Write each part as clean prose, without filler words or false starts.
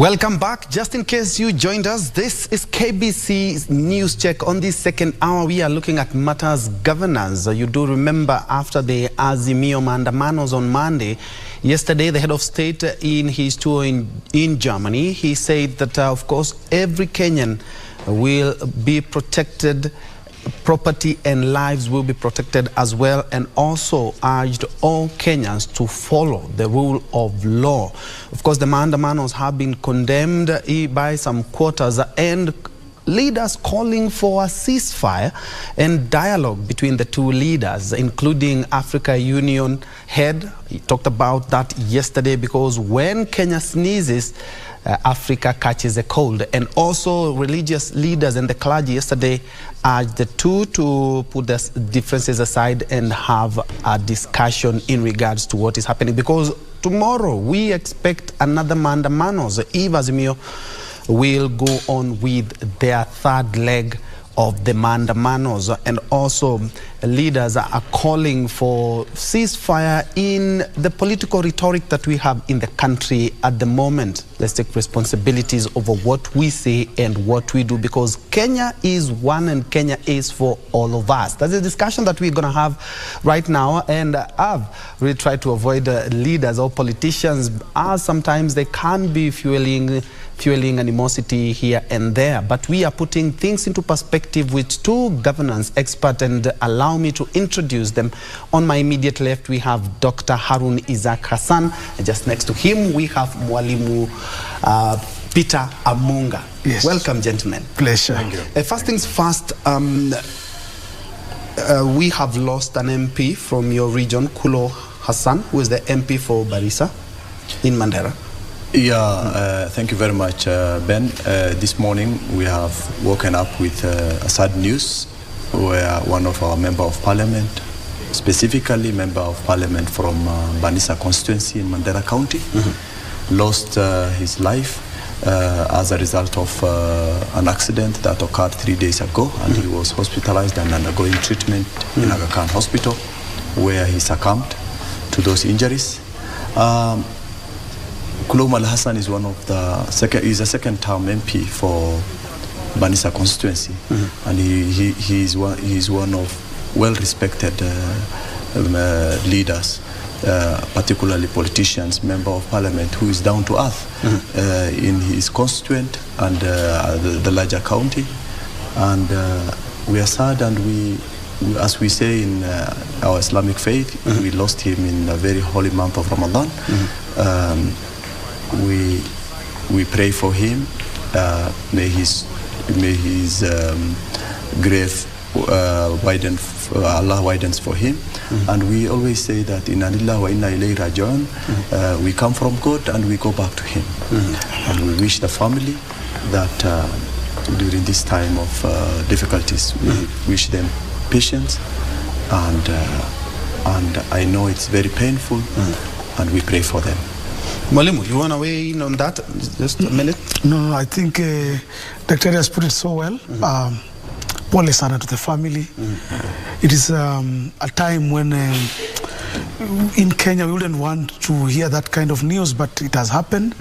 Welcome back. Just in case you joined us, this is KBC's News Check. On this second hour, we are looking at matters governance. You do remember after the Azimio Maandamanos on Monday, yesterday, the head of state in his tour in Germany, he said that, of course, every Kenyan will be protected, property and lives will be protected as well, and also urged all Kenyans to follow the rule of law. Of course, the Maandamanos have been condemned by some quarters and leaders calling for a ceasefire and dialogue between the two leaders, including Africa Union head. He talked about that yesterday because when Kenya sneezes, Africa catches a cold. And also religious leaders and the clergy yesterday urged the two to put their differences aside and have a discussion in regards to what is happening, because tomorrow we expect another Maandamanos. Azimio will go on with their third leg of the Maandamanos, and also leaders are calling for ceasefire in the political rhetoric that we have in the country at the moment. Let's take responsibilities over what we say and what we do, because Kenya is one and Kenya is for all of us. That's a discussion that we're going to have right now, and I've really tried to avoid leaders or politicians, as sometimes they can be fueling animosity here and there. But we are putting things into perspective with two governance experts, and allow me to introduce them. On my immediate left, we have Dr. Harun Issack Hassan, and just next to him, we have Mwalimu Peter Amunga. Yes. Welcome, gentlemen. Pleasure. Thank you. First things first, we have lost an MP from your region, Kulo Hassan, who is the MP for Barisa in Mandera. Yeah, thank you very much, Ben. This morning we have woken up with sad news where one of our member of parliament, specifically member of parliament from Banisa constituency in Mandera County, lost his life as a result of an accident that occurred 3 days ago, and he was hospitalized and undergoing treatment in Aga Khan Hospital, where he succumbed to those injuries. Kulo Hassan is one of the second-term MP for Banisa constituency, and he's one of well-respected leaders, particularly politicians, member of parliament, who is down to earth in his constituent and the larger county. And we are sad, and we, as we say in our Islamic faith, we lost him in a very holy month of Ramadan. We pray for him. May his grave widen. Allah widens for him. And we always say that inna lillahi wa inna ilayhi raji'un. We come from God and we go back to Him. And we wish the family that during this time of difficulties, we wish them patience. And I know it's very painful, and we pray for them. Mwalimu, you want to weigh in on that? Just a minute. No, I think Dr. has put it so well. Pole sana to the family. It is a time when in Kenya we wouldn't want to hear that kind of news, but it has happened.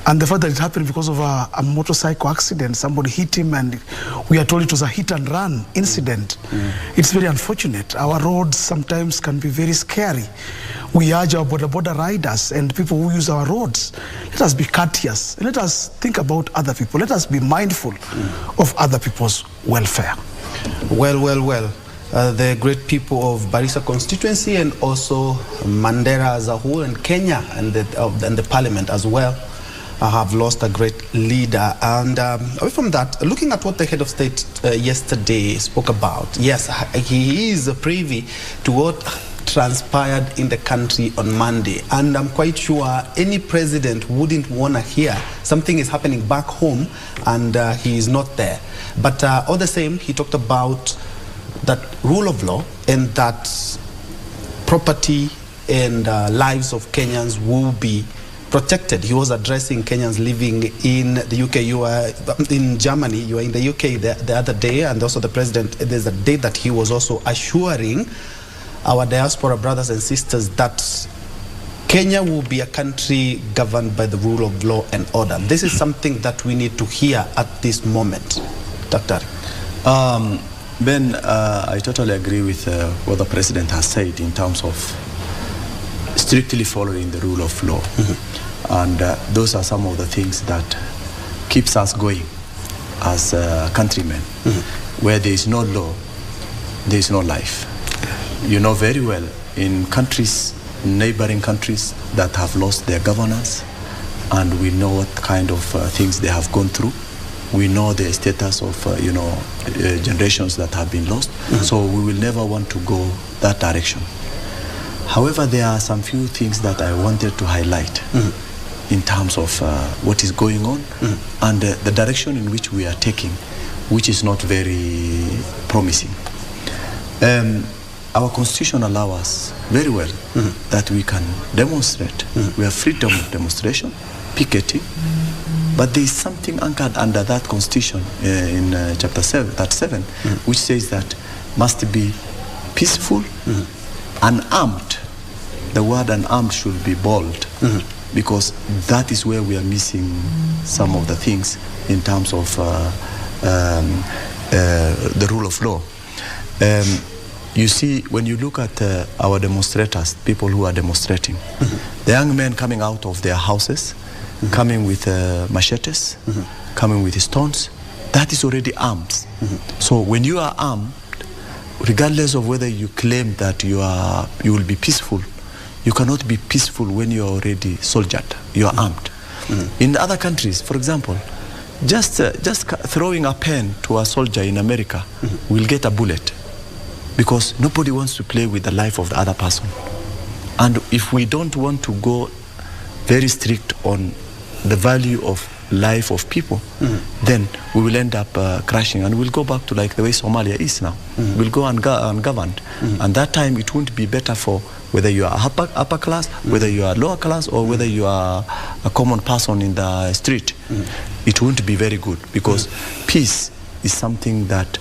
And the fact that it happened because of a motorcycle accident, somebody hit him, and we are told it was a hit-and-run incident. It's very unfortunate. Our roads sometimes can be very scary. We urge our border riders and people who use our roads, let us be courteous, and let us think about other people. Let us be mindful of other people's welfare. Well. The great people of Barisa constituency, and also Mandera as a whole, and Kenya and the parliament as well, have lost a great leader. And away from that, looking at what the head of state yesterday spoke about, yes, he is privy to what transpired in the country on Monday, and I'm quite sure any president wouldn't want to hear something is happening back home and he is not there. But all the same, he talked about that rule of law and that property and lives of Kenyans will be protected. He was addressing Kenyans living in the UK. You were in Germany, you were in the UK the other day, and also the president, there's a day that he was also assuring our diaspora brothers and sisters that Kenya will be a country governed by the rule of law and order. This is something that we need to hear at this moment. Dr. Ben, I totally agree with what the president has said in terms of strictly following the rule of law. And those are some of the things that keeps us going as countrymen. Where there is no law, there is no life. You know very well, in countries, neighboring countries that have lost their governance, and we know what kind of things they have gone through. We know the status of, generations that have been lost. So we will never want to go that direction. However, there are some few things that I wanted to highlight in terms of what is going on and the direction in which we are taking, which is not very promising. Our constitution allows us very well that we can demonstrate. We have freedom of demonstration, picketing, but there is something anchored under that constitution in chapter 7, which says that must be peaceful, unarmed. The word unarmed should be bold, because that is where we are missing some of the things in terms of the rule of law. You see, when you look at our demonstrators, people who are demonstrating, the young men coming out of their houses, coming with machetes, coming with stones, that is already arms. So when you are armed, regardless of whether you claim that you will be peaceful, you cannot be peaceful when you are already soldiered, you are armed. In other countries, for example, just throwing a pen to a soldier in America will get a bullet, because nobody wants to play with the life of the other person. And if we don't want to go very strict on the value of life of people, then we will end up crashing, and we'll go back to like the way Somalia is now. We'll go ungoverned. And that time it won't be better for whether you are upper class, whether you are lower class, or whether you are a common person in the street. It won't be very good, because peace is something that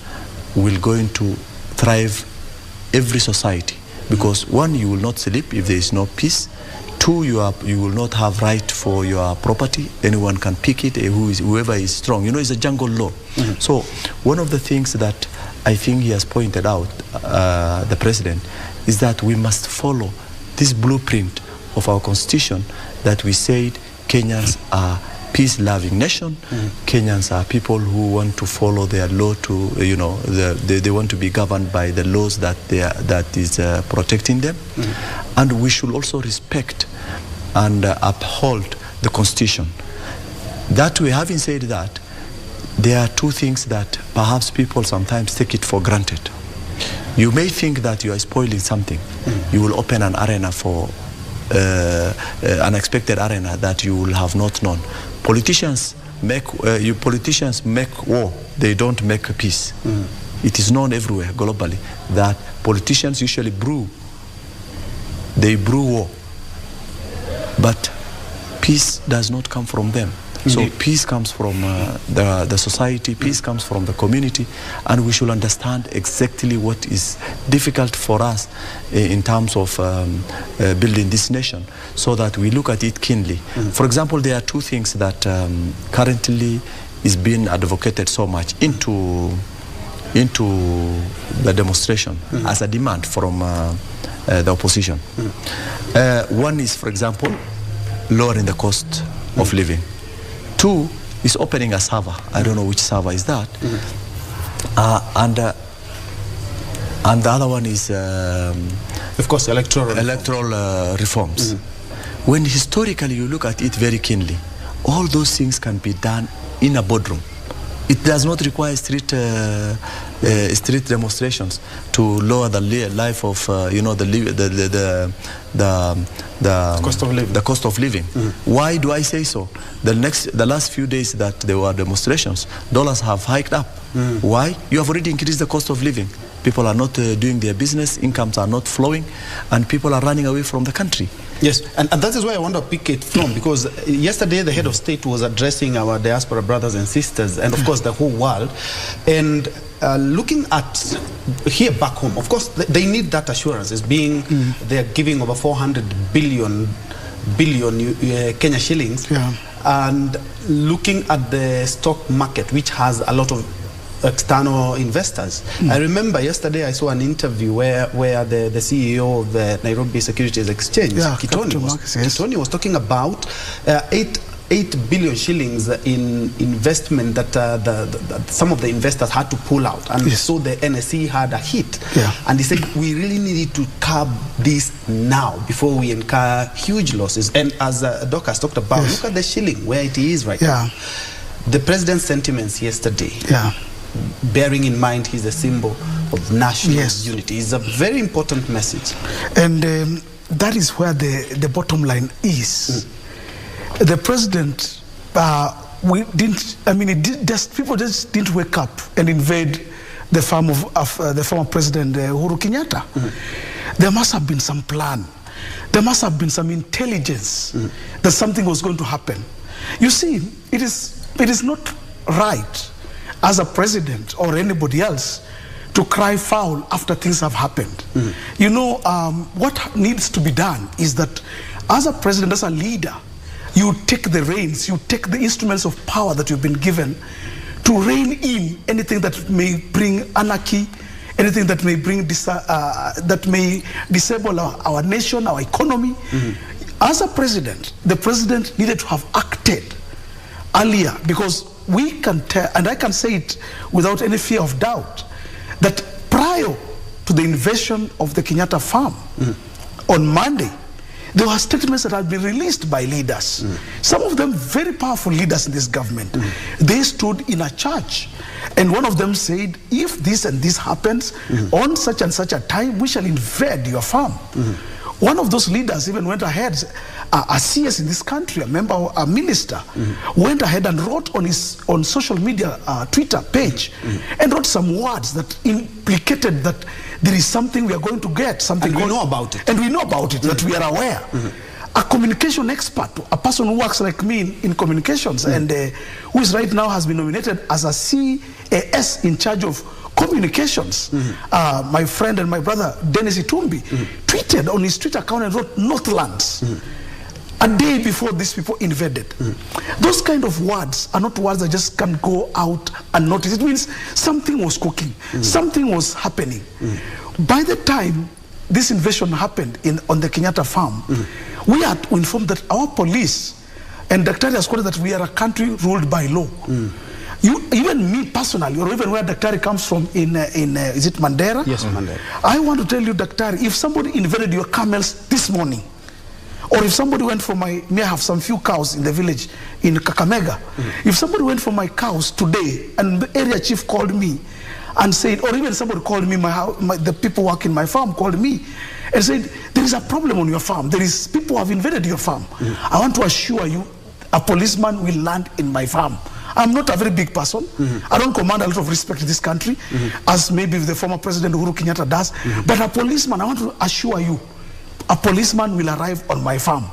will going to thrive every society. Because one, you will not sleep if there is no peace. Two, you will not have right for your property. Anyone can pick it, whoever is strong. You know, it's a jungle law. So one of the things that I think he has pointed out, the president, is that we must follow this blueprint of our constitution, that we said Kenyans are peace-loving nation. Kenyans are people who want to follow their law to, they want to be governed by the laws that is protecting them. And we should also respect and uphold the constitution. That way, having said that, there are two things that perhaps people sometimes take it for granted. You may think that you are spoiling something. You will open an arena for unexpected arena that you will have not known. Politicians make war. They don't make peace. It is known everywhere globally that politicians usually brew war, but peace does not come from them. So peace comes from the society, peace comes from the community, and we should understand exactly what is difficult for us in terms of building this nation, so that we look at it keenly. For example, there are two things that currently is being advocated so much into the demonstration as a demand from the opposition. One is, for example, lowering the cost of living. Two is opening a server. I don't know which server is that. And the other one is, of course, electoral reforms. When historically you look at it very keenly, all those things can be done in a boardroom. It does not require street demonstrations to lower the life of the cost of living. Why do I say so? The last few days that there were demonstrations, dollars have hiked up. Why? You have already increased the cost of living. People are not doing their business, incomes are not flowing, and people are running away from the country. Yes, and that is where I want to pick it from, because yesterday the head of state was addressing our diaspora brothers and sisters, and of course the whole world, and looking at here back home, of course they need that assurance, as being they're giving over $400 billion billion Kenya shillings. Yeah. And looking at the stock market, which has a lot of external investors. I remember yesterday I saw an interview where the CEO of the Nairobi Securities Exchange, Kitoni was talking about 8 billion shillings in investment that some of the investors had to pull out, and so the NSE had a hit. And he said we really needed to curb this now before we incur huge losses. And as Doc has talked about, look at the shilling where it is right now. The president's sentiments yesterday, bearing in mind he's a symbol of national unity, is a very important message. And that is where the bottom line is. The president, people just didn't wake up and invade the farm of the former president Uhuru Kenyatta. There must have been some plan. There must have been some intelligence that something was going to happen. You see, it is not right as a president or anybody else to cry foul after things have happened. You know, what needs to be done is that as a president, as a leader, you take the reins, you take the instruments of power that you've been given to rein in anything that may bring anarchy, anything that may bring that may disable our nation, our economy. As a president, the president needed to have acted earlier, because we can tell, and I can say it without any fear of doubt, that prior to the invasion of the Kenyatta farm on Monday, there were statements that had been released by leaders. Some of them very powerful leaders in this government. They stood in a church, and one of them said, if this and this happens on such and such a time, we shall invade your farm. One of those leaders even went ahead, a CS in this country, a minister, went ahead and wrote on his social media Twitter page and wrote some words that implicated that there is something we are going to get, something, and we know about it. And we know about it, that we are aware. A communication expert, a person who works like me in communications, and who is right now has been nominated as a CAS in charge of communications. My friend and my brother Dennis Itumbi tweeted on his Twitter account and wrote Northlands a day before these people invaded. Those kind of words are not words that just can go out unnoticed. It means something was cooking, something was happening. By the time this invasion happened on the Kenyatta farm, we are informed that our police, and Daktari has quoted that we are a country ruled by law. Even me personally, or even where Daktari comes from in is it Mandera? Yes, Mandera. I want to tell you, Daktari, if somebody invaded your camels this morning, or if somebody went for I have some few cows in the village in Kakamega, if somebody went for my cows today and the area chief called me and said, or even somebody called me, the people working my farm called me and said, there is a problem on your farm, people have invaded your farm. I want to assure you, a policeman will land in my farm. I'm not a very big person. I don't command a lot of respect in this country, as maybe the former president Uhuru Kenyatta does. But a policeman, I want to assure you, a policeman will arrive on my farm.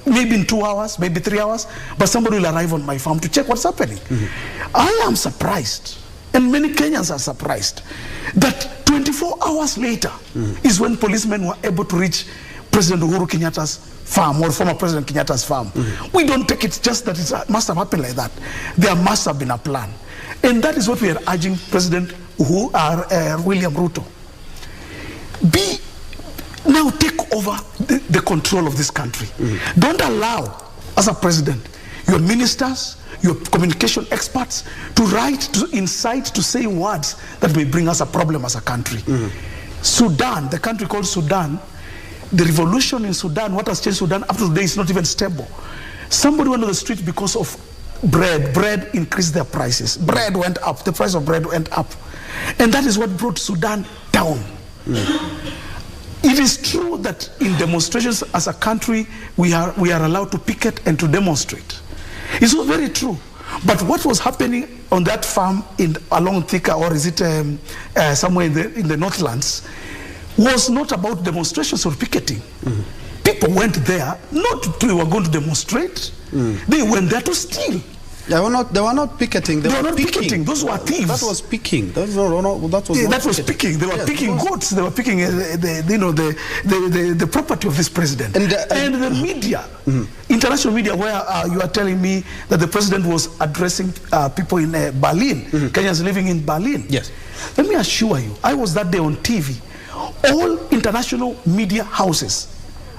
Maybe in 2 hours, maybe 3 hours, but somebody will arrive on my farm to check what's happening. I am surprised, and many Kenyans are surprised, that 24 hours later is when policemen were able to reach President Uhuru Kenyatta's farm, or former President Kenyatta's farm. We don't take it just that it must have happened like that. There must have been a plan. And that is what we are urging President William Ruto. Now take over the control of this country. Don't allow, as a president, your ministers, your communication experts to write, to incite, to say words that may bring us a problem as a country. Sudan, the country called Sudan, the revolution in Sudan, what has changed Sudan up to today is not even stable. Somebody went on the street because of bread. Bread increased their prices. Bread went up. The price of bread went up. And that is what brought Sudan down. It is true that in demonstrations as a country, we are allowed to picket and to demonstrate. It's not very true. But what was happening on that farm along Thika, or is it somewhere in the Northlands, was not about demonstrations or picketing. People went there, not they were going to demonstrate. They went there to steal. They were not picketing. They were not picketing. Those were thieves. That was picking. That was picking. They were picking goats. They were picking, the property of this president. And the media, international media, where you are telling me that the president was addressing people in Berlin, Kenyans living in Berlin. Yes. Let me assure you, I was that day on TV. All international media houses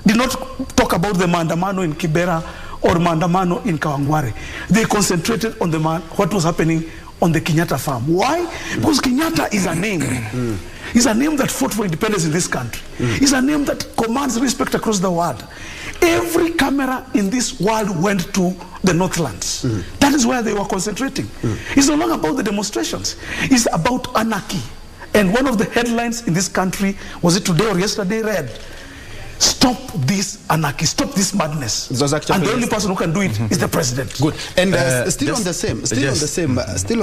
did not talk about the Maandamano in Kibera or Maandamano in Kawangware. They concentrated on what was happening on the Kenyatta farm. Why? Because Kenyatta is a name. It's a name that fought for independence in this country. It's a name that commands respect across the world. Every camera in this world went to the Northlands. That is where they were concentrating. It's no longer about the demonstrations. It's about anarchy. And one of the headlines in this country, was it today or yesterday, read, "Stop this anarchy, stop this madness." And the only person who can do it is the president. Good. And still on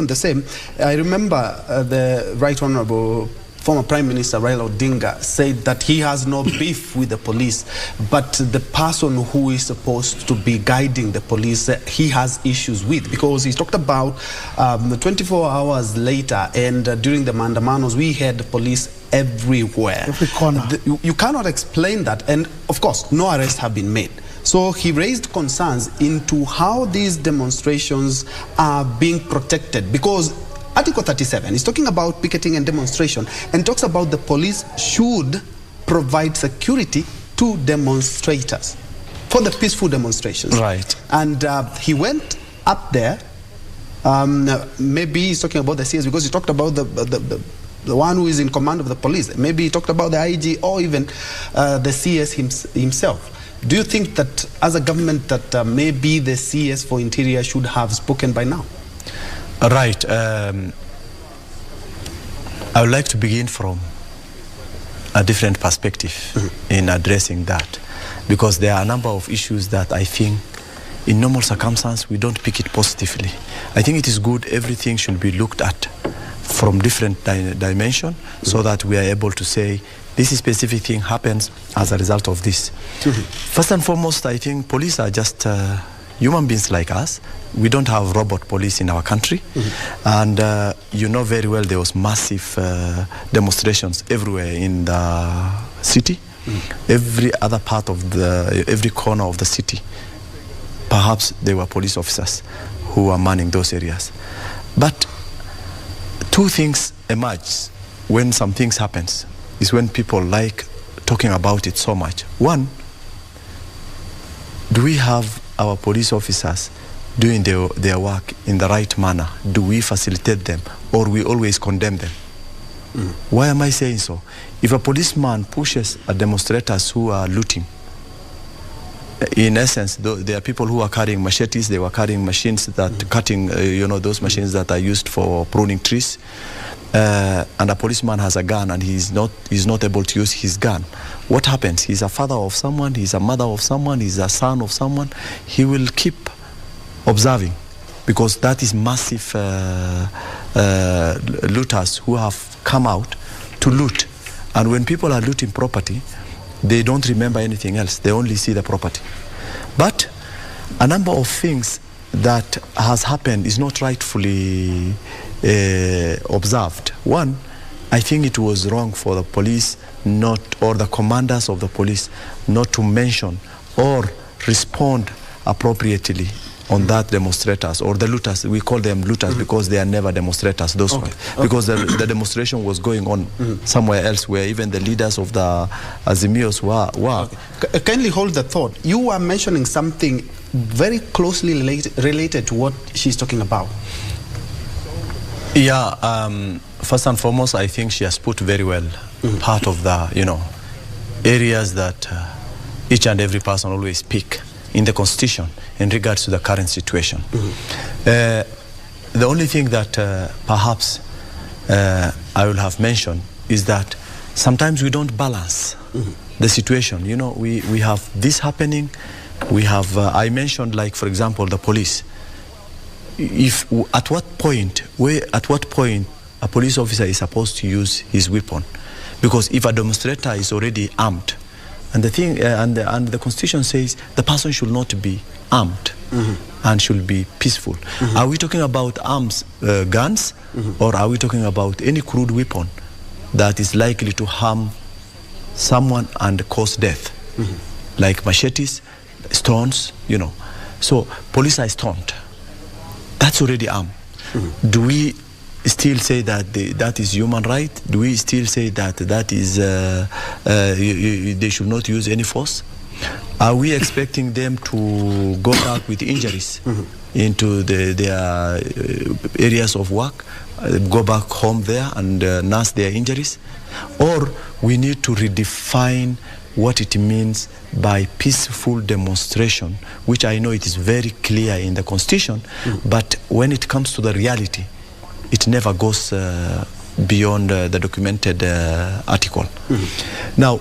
the same, I remember the Right Honorable former Prime Minister Raila Odinga said that he has no beef with the police, but the person who is supposed to be guiding the police, he has issues with, because he talked about 24 hours later, and during the Maandamanos, we had police everywhere. Every corner. You cannot explain that, and of course, no arrests have been made. So he raised concerns into how these demonstrations are being protected, because Article 37 is talking about picketing and demonstration, and talks about the police should provide security to demonstrators for the peaceful demonstrations. Right. And he went up there. Maybe he's talking about the CS, because he talked about the one who is in command of the police. Maybe he talked about the IG or even the CS himself. Do you think that as a government that maybe the CS for Interior should have spoken by now? Right. I would like to begin from a different perspective in addressing that, because there are a number of issues that I think in normal circumstances we don't pick it positively. I think it is good everything should be looked at from different dimension, so that we are able to say this specific thing happens as a result of this. First and foremost, I think police are just human beings like us. We don't have robot police in our country. And you know very well there was massive demonstrations everywhere in the city. Every other part of every corner of the city, perhaps there were police officers who were manning those areas. But two things emerge when some things happens, is when people like talking about it so much. One, do we have our police officers doing their work in the right manner? Do we facilitate them, or we always condemn them? Why am I saying so? If a policeman pushes a demonstrators who are looting, in essence, there are people who are carrying machetes. They were carrying machines that cutting, those machines that are used for pruning trees. And a policeman has a gun, and he's not able to use his gun. What happens? He's a father of someone, he's a mother of someone, he's a son of someone. He will keep observing, because that is massive looters who have come out to loot. And when people are looting property, they don't remember anything else. They only see the property. But a number of things that has happened is not rightfully observed. One, I think it was wrong for the police or the commanders of the police not to mention or respond appropriately on that demonstrators or the looters. We call them looters because they are never demonstrators, those ones. Because the demonstration was going on somewhere else, where even the leaders of the Azimios were. Kindly hold the thought. You were mentioning something very closely related to what she's talking about. Yeah, first and foremost, I think she has put very well part of the, areas that each and every person always pick in the Constitution in regards to the current situation. The only thing that perhaps I will have mentioned is that sometimes we don't balance the situation. We have this happening. We have, I mentioned, like, for example, the police. At what point a police officer is supposed to use his weapon? Because if a demonstrator is already armed, and the thing and the Constitution says the person should not be armed. and should be peaceful. Are we talking about arms, guns, or are we talking about any crude weapon that is likely to harm someone and cause death, like machetes, stones, you know? So police are stoned. That's already armed. Do we still say that that is human right? Do we still say that that is they should not use any force? Are we expecting them to go back with injuries into their areas of work, go back home there and nurse their injuries? Or we need to redefine what it means by peaceful demonstration, which I know it is very clear in the Constitution, but when it comes to the reality, it never goes beyond the documented article. Now,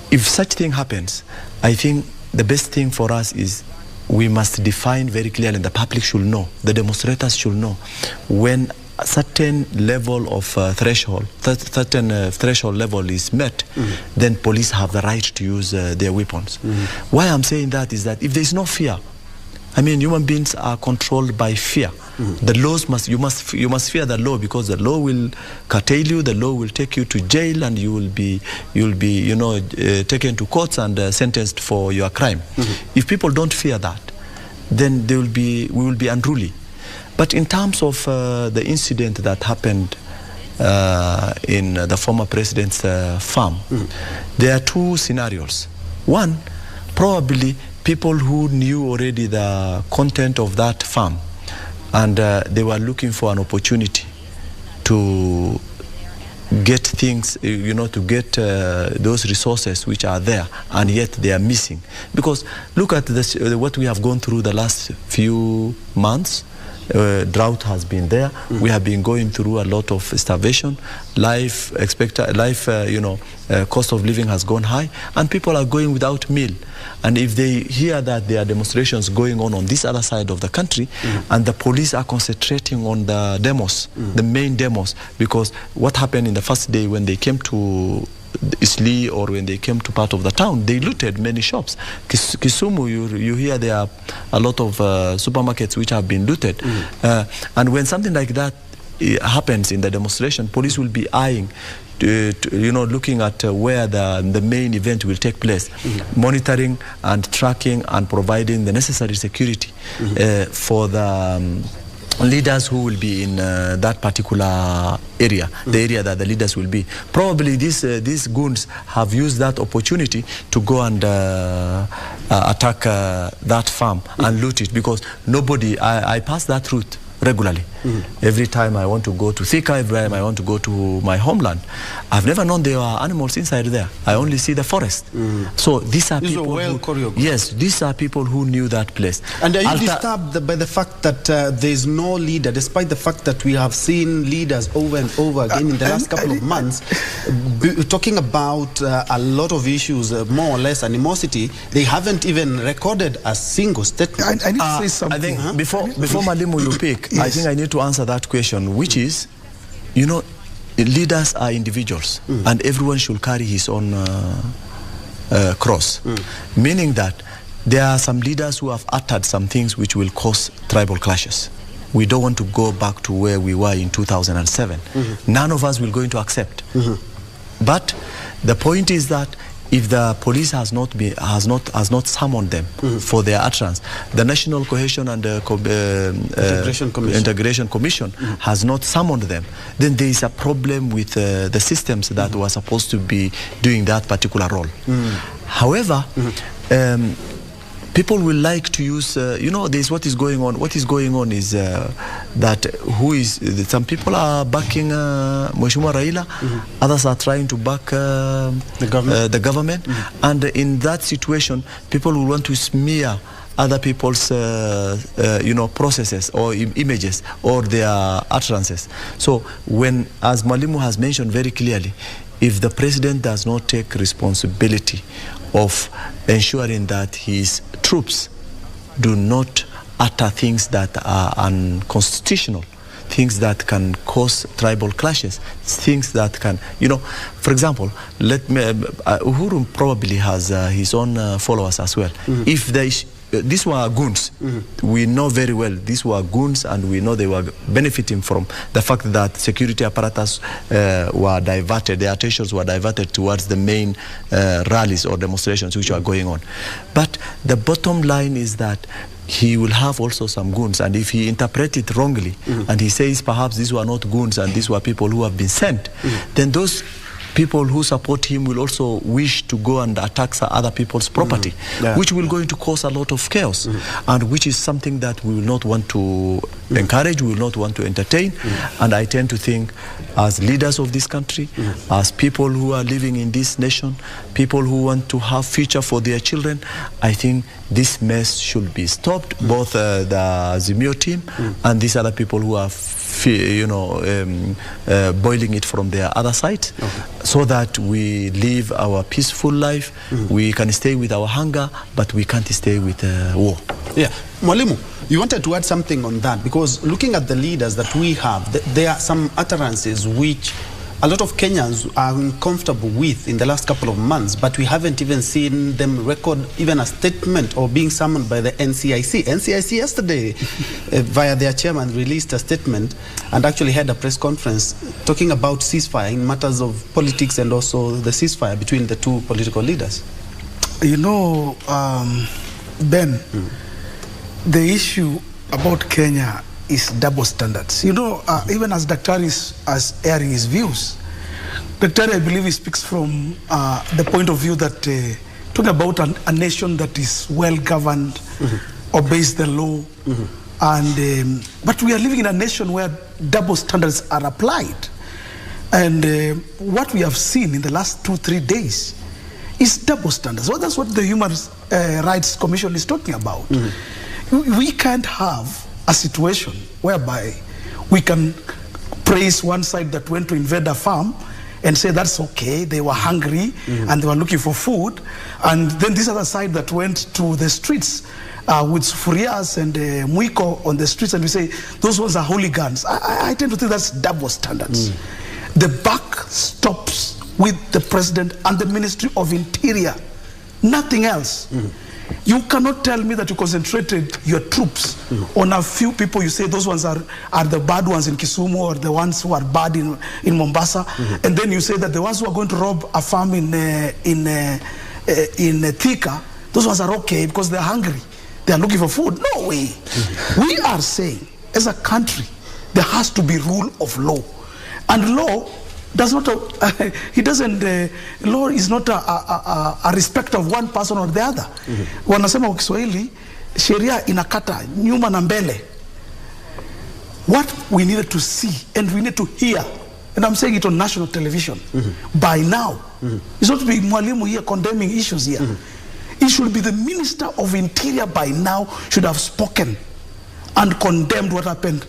if such thing happens, I think the best thing for us is we must define very clearly, and the public should know, the demonstrators should know, when a certain level of threshold level is met, then police have the right to use their weapons. Why I'm saying that is that if there is no fear, I mean, human beings are controlled by fear. The laws you must fear the law, because the law will curtail you, the law will take you to jail, and you will be taken to courts and sentenced for your crime. If people don't fear that, then we will be unruly. But in terms of the incident that happened in the former president's farm, there are two scenarios. One, probably people who knew already the content of that farm, and they were looking for an opportunity to get things, to get those resources which are there, and yet they are missing. Because look at this, what we have gone through the last few months. Drought has been there. We have been going through a lot of starvation. Cost of living has gone high, and people are going without meal. And if they hear that there are demonstrations going on this other side of the country, and the police are concentrating on the demos, the main demos, because what happened in the first day when they came to Isli, or when they came to part of the town, they looted many shops. Kisumu, you hear there are a lot of supermarkets which have been looted. And when something like that happens in the demonstration, police will be eyeing, looking at where the main event will take place, monitoring and tracking and providing the necessary security for the leaders who will be in that particular area, the area that the leaders will be. Probably these goons have used that opportunity to go and attack that farm and loot it, because nobody, I pass that route regularly. Every time I want to go to Thika, every time I want to go to my homeland, I've never known there are animals inside there. I only see the forest. So these are people these are people who knew that place. And are you disturbed by the fact that there is no leader, despite the fact that we have seen leaders over and over again in the last couple of months talking about a lot of issues, more or less animosity? They haven't even recorded a single statement. I need to say something. I think before Malimu you pick, I think I need to answer that question, which is, leaders are individuals, and everyone should carry his own cross. Meaning that there are some leaders who have uttered some things which will cause tribal clashes. We don't want to go back to where we were in 2007. None of us will going to accept. But the point is that if the police has not summoned them for their utterance, the National Cohesion and Integration Commission has not summoned them, then there is a problem with the systems that were supposed to be doing that particular role. However, people will like to use, there's what is going on. What is going on is that some people are backing Mheshimiwa Raila, others are trying to back the government. And in that situation, people will want to smear other people's processes or images or their utterances. So when, as Malimu has mentioned very clearly, if the president does not take responsibility of ensuring that his troops do not utter things that are unconstitutional, things that can cause tribal clashes, things that can, for example, Uhuru probably has his own followers as well. If these were goons. We know very well these were goons, and we know they were benefiting from the fact that security apparatus were diverted, their attentions were diverted towards the main rallies or demonstrations which were going on. But the bottom line is that he will have also some goons, and if he interprets it wrongly, and he says perhaps these were not goons and these were people who have been sent, then those people who support him will also wish to go and attack other people's property, which will going to cause a lot of chaos, and which is something that we will not want to encourage, we will not want to entertain. And I tend to think, as leaders of this country, as people who are living in this nation, people who want to have future for their children, I think this mess should be stopped, both the Azimio team and these other people who are boiling it from their other side, so that we live our peaceful life. We can stay with our hunger, but we can't stay with war. Yeah, Mwalimu, you wanted to add something on that, because looking at the leaders that we have, there are some utterances which a lot of Kenyans are uncomfortable with in the last couple of months, but we haven't even seen them record even a statement or being summoned by the NCIC. NCIC yesterday, via their chairman, released a statement and actually had a press conference talking about ceasefire in matters of politics, and also the ceasefire between the two political leaders. You know, Ben, the issue about Kenya is double standards. You know, even as Daktari is airing his views, Daktari, I believe he speaks from the point of view that talking about a nation that is well governed, obeys the law, and but we are living in a nation where double standards are applied. And what we have seen in the last 2-3 days is double standards. So that's what the Human Rights Commission is talking about. We can't have a situation whereby we can praise one side that went to invade a farm and say that's okay, they were hungry and they were looking for food, and then this other side that went to the streets with Furias and Mwiko on the streets, and we say those ones are hooligans. I tend to think that's double standards. The buck stops with the president and the Ministry of Interior, nothing else. You cannot tell me that you concentrated your troops on a few people. You say those ones are the bad ones in Kisumu, or the ones who are bad in Mombasa, and then you say that the ones who are going to rob a farm in Thika, those ones are okay because they're hungry, they are looking for food. No way. We are saying, as a country, there has to be rule of law, and law does not, law is not a respect of one person or the other. Wanasema kwa Kiswahili, sheria inakata nyuma na mbele. What we needed to see and we need to hear, and I'm saying it on national television, by now, it's not to be Mwalimu here condemning issues here. It should be the Minister of Interior by now should have spoken and condemned what happened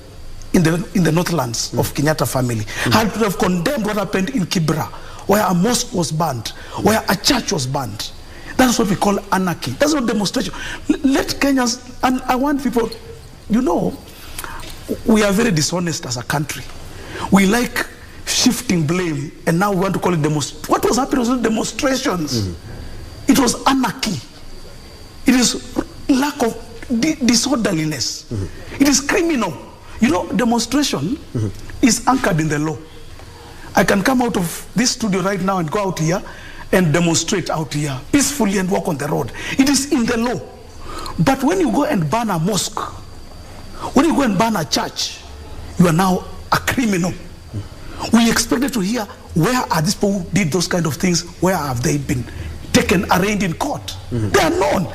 in the Northlands of Kenyatta family. I would have condemned what happened in Kibra, where a mosque was burned, where a church was burned. That's what we call anarchy. That's not demonstration. Let Kenyans, and I want people, you know, we are very dishonest as a country. We like shifting blame, and now we want to call it demonstration. What was happening was not demonstrations. It was anarchy. It is lack of disorderliness. It is criminal. You know, demonstration is anchored in the law. I can come out of this studio right now and go out here and demonstrate out here peacefully and walk on the road. It is in the law. But when you go and burn a mosque, when you go and burn a church, you are now a criminal. We expected to hear, where are these people who did those kind of things? Where have they been taken, arraigned in court? They are known.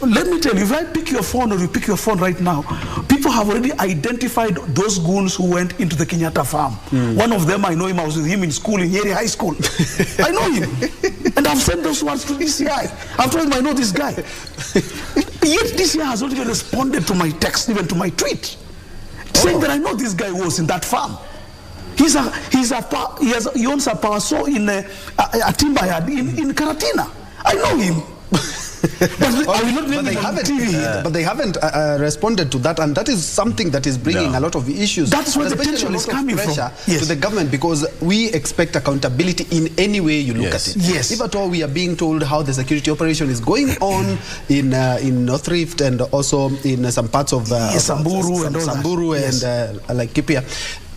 Let me tell you, if I pick your phone, or you pick your phone right now, people have already identified those goons who went into the Kenyatta farm. One of them, I know him, I was with him in school, in Yeri High School. I know him. And I've sent those words to DCI. I've told him I know this guy. Yet DCI has not even responded to my text, even to my tweet, saying that I know this guy was in that farm. He owns a power saw in a timber yard in Karatina. I know him. But they haven't responded to that, and that is something that is bringing a lot of issues. That's where the tension is coming from. To the government, because we expect accountability in any way you look at it. Yes. If at all we are being told how the security operation is going on in North Rift and also in some parts of Samburu and Laikipia,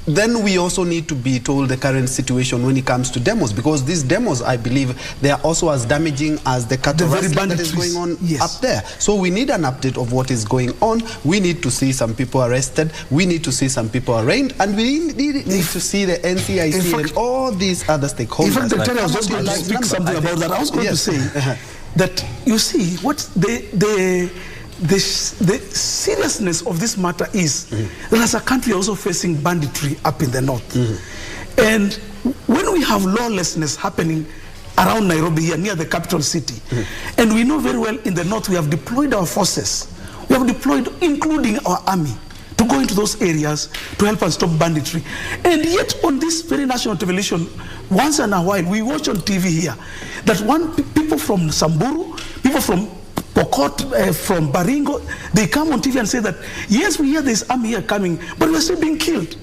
then we also need to be told the current situation when it comes to demos, because these demos, I believe, they are also as damaging as the cattle rustling that is going on up there. So we need an update of what is going on. We need to see some people arrested. We need to see some people arraigned, and we need to see the NCIC and all these other stakeholders. In fact, I was just going to speak something about that. I was going to say that, you see, what the seriousness of this matter is that as a country, we are also facing banditry up in the north. And when we have lawlessness happening around Nairobi here, near the capital city, and we know very well in the north we have deployed our forces, we have deployed, including our army, to go into those areas to help us stop banditry. And yet on this very national television, once in a while, we watch on TV here that people from Samburu, people from Pokot, from Baringo, they come on TV and say that, yes, we hear this army here coming, but we're still being killed.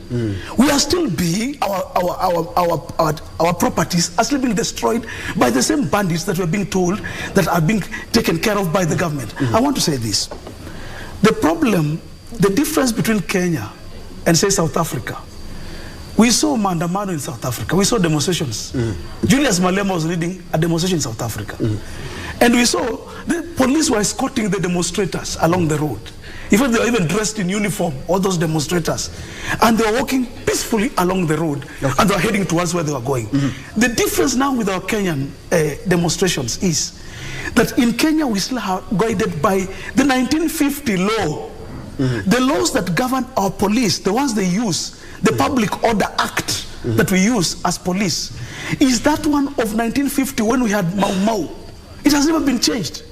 We are still being, our properties are still being destroyed by the same bandits that we're being told that are being taken care of by the government. I want to say this. The problem, the difference between Kenya and, say, South Africa, we saw maandamano in South Africa. We saw demonstrations. Julius Malema was leading a demonstration in South Africa. And we saw the police were escorting the demonstrators along the road. In fact, they were even dressed in uniform, all those demonstrators. And they were walking peacefully along the road, and they were heading towards where they were going. The difference now with our Kenyan demonstrations is that in Kenya, we still are guided by the 1950 law. The laws that govern our police, the ones they use, the Public Order Act that we use as police, is that one of 1950 when we had Mau Mau. It has never been changed.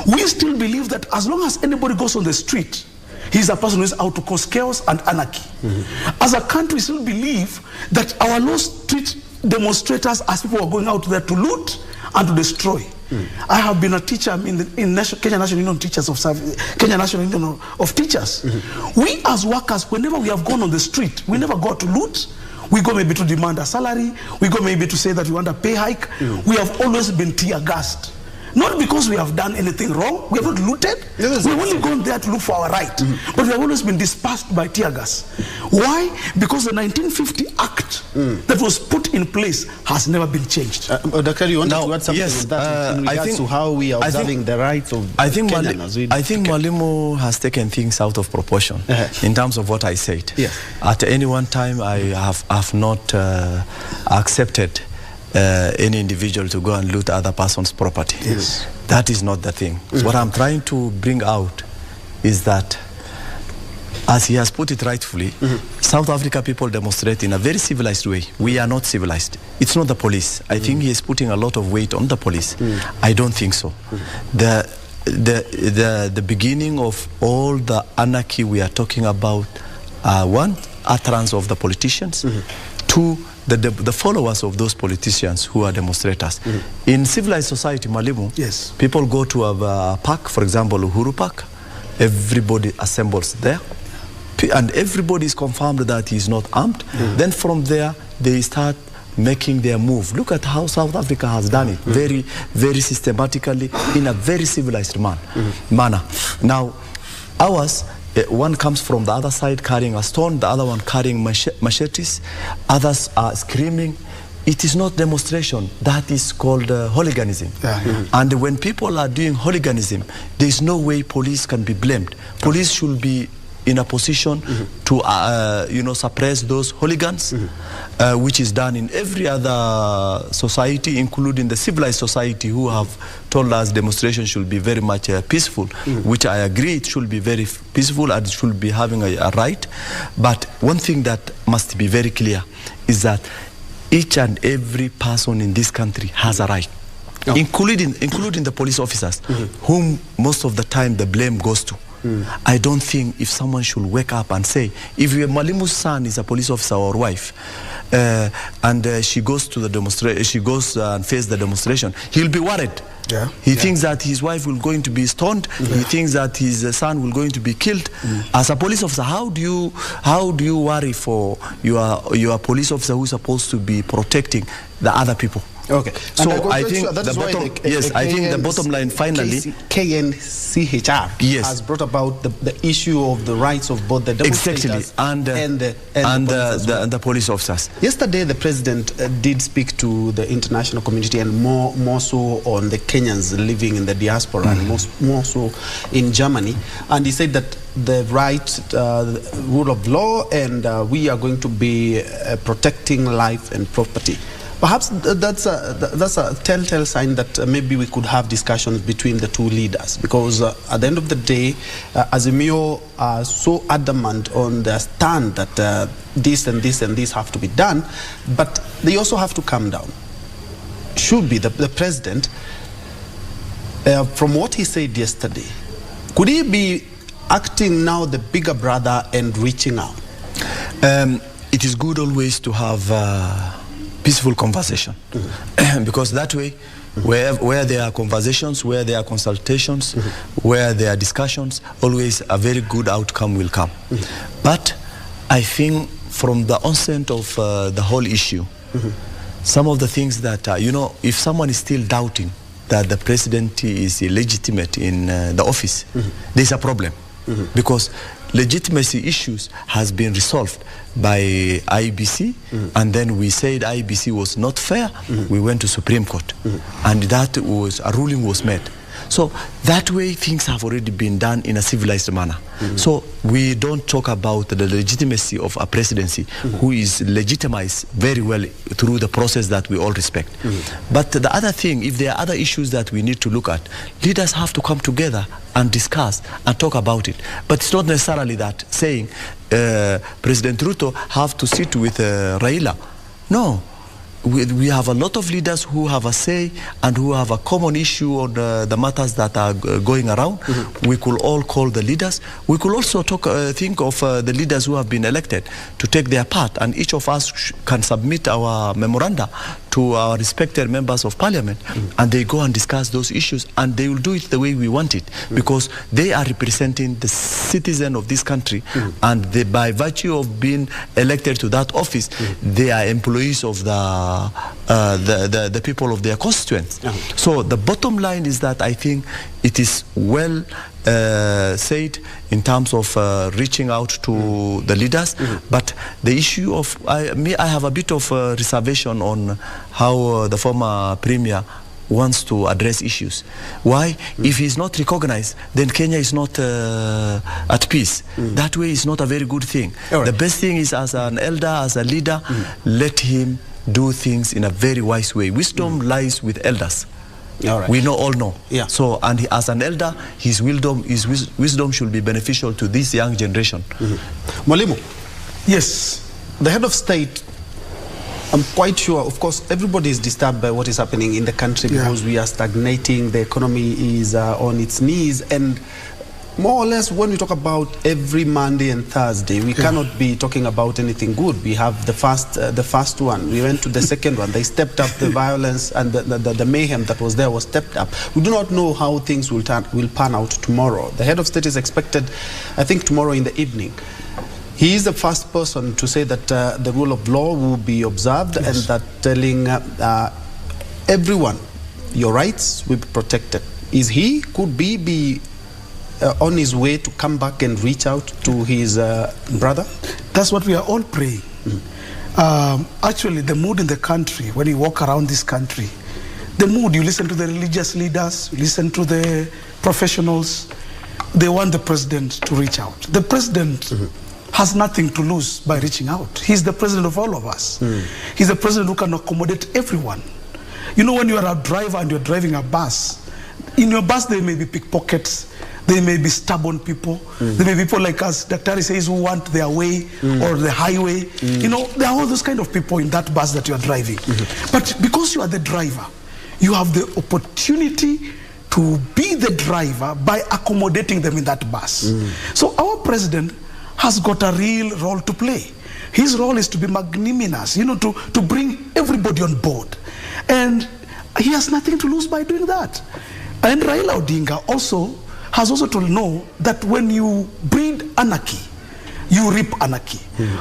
We still believe that as long as anybody goes on the street, he's a person who is out to cause chaos and anarchy. As a country, we still believe that our laws treat demonstrators as people who are going out there to loot and to destroy. I have been a teacher in Kenya National Union Teachers of Kenya National Union of Teachers. We as workers, whenever we have gone on the street, we never go to loot. We go maybe to demand a salary. We go maybe to say that we want a pay hike. We have always been tear-gassed. Not because we have done anything wrong. We have not looted. We've only gone there to look for our right. But we have always been dispersed by tear gas. Why? Because the 1950 Act that was put in place has never been changed. Dr. you want to add something with that in regards to how we are observing the rights of Kenyans? I think Mwalimu has taken things out of proportion in terms of what I said. At any one time, I have not accepted any individual to go and loot other person's property. That is not the thing. What I'm trying to bring out is that, as he has put it rightfully, South Africa people demonstrate in a very civilized way. We are not civilized. It's not the police. I think he is putting a lot of weight on the police. I don't think so. The beginning of all the anarchy we are talking about, one, utterance of the politicians, two, the followers of those politicians who are demonstrators. In civilized society, Mwalimu, people go to a park, for example, Uhuru Park. Everybody assembles there, and everybody is confirmed that he is not armed. Then from there, they start making their move. Look at how South Africa has done it, very, very systematically, in a very civilized manner. Now, ours, one comes from the other side carrying a stone, the other one carrying machetes, others are screaming. It is not demonstration. That is called hooliganism. And when people are doing hooliganism, there is no way police can be blamed. Police should be in a position to suppress those hooligans, which is done in every other society, including the civilized society, who have told us demonstration should be very much peaceful, which I agree it should be very peaceful and it should be having a right. But one thing that must be very clear is that each and every person in this country has a right, including the police officers, whom most of the time the blame goes to. I don't think if someone should wake up and say, if Mwalimu's son is a police officer or wife, and she goes to the demonstration, she goes and faces the demonstration, he'll be worried Yeah. He thinks that his wife will going to be stoned. He thinks that his son will going to be killed. As a police officer, how do you worry for your police officer who's supposed to be protecting the other people? Okay. So I think the bottom line finally, KNCHR has brought about the issue of the rights of both the demonstrators and the police officers. Yesterday, the president did speak to the international community, and more so on the Kenyans living in the diaspora, and more so in Germany. And he said that the rule of law, and we are going to be protecting life and property. Perhaps that's a telltale sign that maybe we could have discussions between the two leaders, because at the end of the day, Azimio are so adamant on their stand that this and this and this have to be done, but they also have to calm down. Should be the president, from what he said yesterday, could he be acting now the bigger brother and reaching out? It is good always to have peaceful conversation, because that way, where there are conversations, where there are consultations, where there are discussions, always a very good outcome will come. But I think from the onset of the whole issue, some of the things that, if someone is still doubting that the president is illegitimate in the office, there's a problem. Because legitimacy issues has been resolved by IBC, and then we said IBC was not fair. We went to Supreme Court, and that was a ruling was made. So that way things have already been done in a civilized manner. So we don't talk about the legitimacy of a presidency who is legitimized very well through the process that we all respect. But the other thing, if there are other issues that we need to look at, leaders have to come together and discuss and talk about it. But it's not necessarily that saying President Ruto have to sit with Raila. No. We have a lot of leaders who have a say and who have a common issue on the matters that are going around. We could all call the leaders. We could also think of the leaders who have been elected to take their part, and each of us can submit our memoranda to our respected members of parliament, and they go and discuss those issues, and they will do it the way we want it, because they are representing the citizen of this country, and they, by virtue of being elected to that office, they are employees of the people of their constituents. So the bottom line is that I think it is well said in terms of reaching out to the leaders, but the issue of I have a bit of reservation on how the former premier wants to address issues. Why? If he's not recognized, then Kenya is not at peace. That way is not a very good thing. The best thing is, as an elder, as a leader, let him do things in a very wise way. Wisdom lies with elders. We all know. So, and as an elder, his wisdom should be beneficial to this young generation. Mwalimu, yes, the head of state, I'm quite sure, of course, everybody is disturbed by what is happening in the country, because we are stagnating, the economy is on its knees, and more or less when we talk about every Monday and Thursday, we cannot be talking about anything good. We have the first one, we went to the second one, they stepped up the violence, and the mayhem that was there was stepped up. We do not know how things will pan out tomorrow. The head of state is expected, I think, tomorrow in the evening. He is the first person to say that the rule of law will be observed, and that telling everyone your rights will be protected. Could be on his way to come back and reach out to his brother? That's what we are all praying. Actually, the mood in the country, when you walk around this country, the mood, you listen to the religious leaders, you listen to the professionals, they want the president to reach out. The president has nothing to lose by reaching out. He's the president of all of us. He's the president who can accommodate everyone. You know, when you are a driver and you're driving a bus, in your bus there may be pickpockets, there may be stubborn people, there may be people like us, Daktari says, who want their way or the highway. You know, there are all those kind of people in that bus that you are driving. But because you are the driver, you have the opportunity to be the driver by accommodating them in that bus. So our president has got a real role to play. His role is to be magnanimous, you know, to bring everybody on board. And he has nothing to lose by doing that. And Raila Odinga has also to know that when you breed anarchy, you reap anarchy.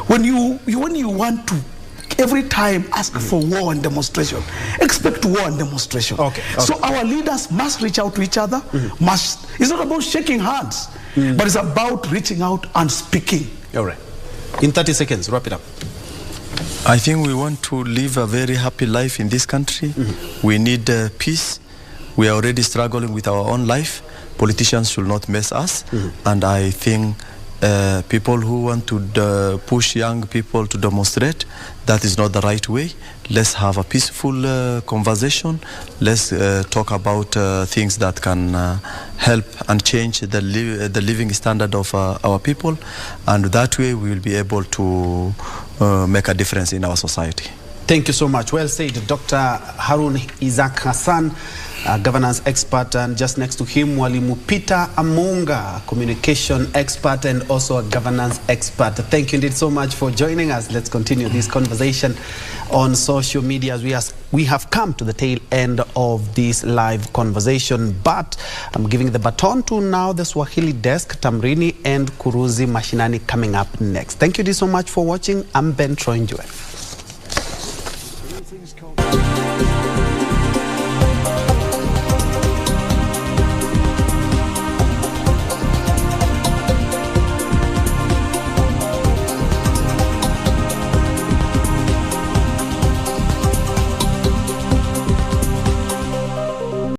When you want to every time ask for war and demonstration, expect war and demonstration. So our leaders must reach out to each other. It's not about shaking hands, but it's about reaching out and speaking. All right. In 30 seconds, wrap it up. I think we want to live a very happy life in this country. We need peace. We are already struggling with our own life. Politicians should not mess us. And I think people who want to push young people to demonstrate, that is not the right way. Let's have a peaceful conversation. Let's talk about things that can help and change the living standard of our people. And that way we will be able to make a difference in our society. Thank you so much. Well said, Dr. Harun Issack Hassan, governance expert, and just next to him, Mwalimu Peter Amunga, communication expert and also a governance expert. Thank you indeed so much for joining us. Let's continue this conversation on social media as we have come to the tail end of this live conversation. But I'm giving the baton to now the Swahili desk, Tamrini and Kuruzi Mashinani coming up next. Thank you so much for watching. I'm Ben Troinjue.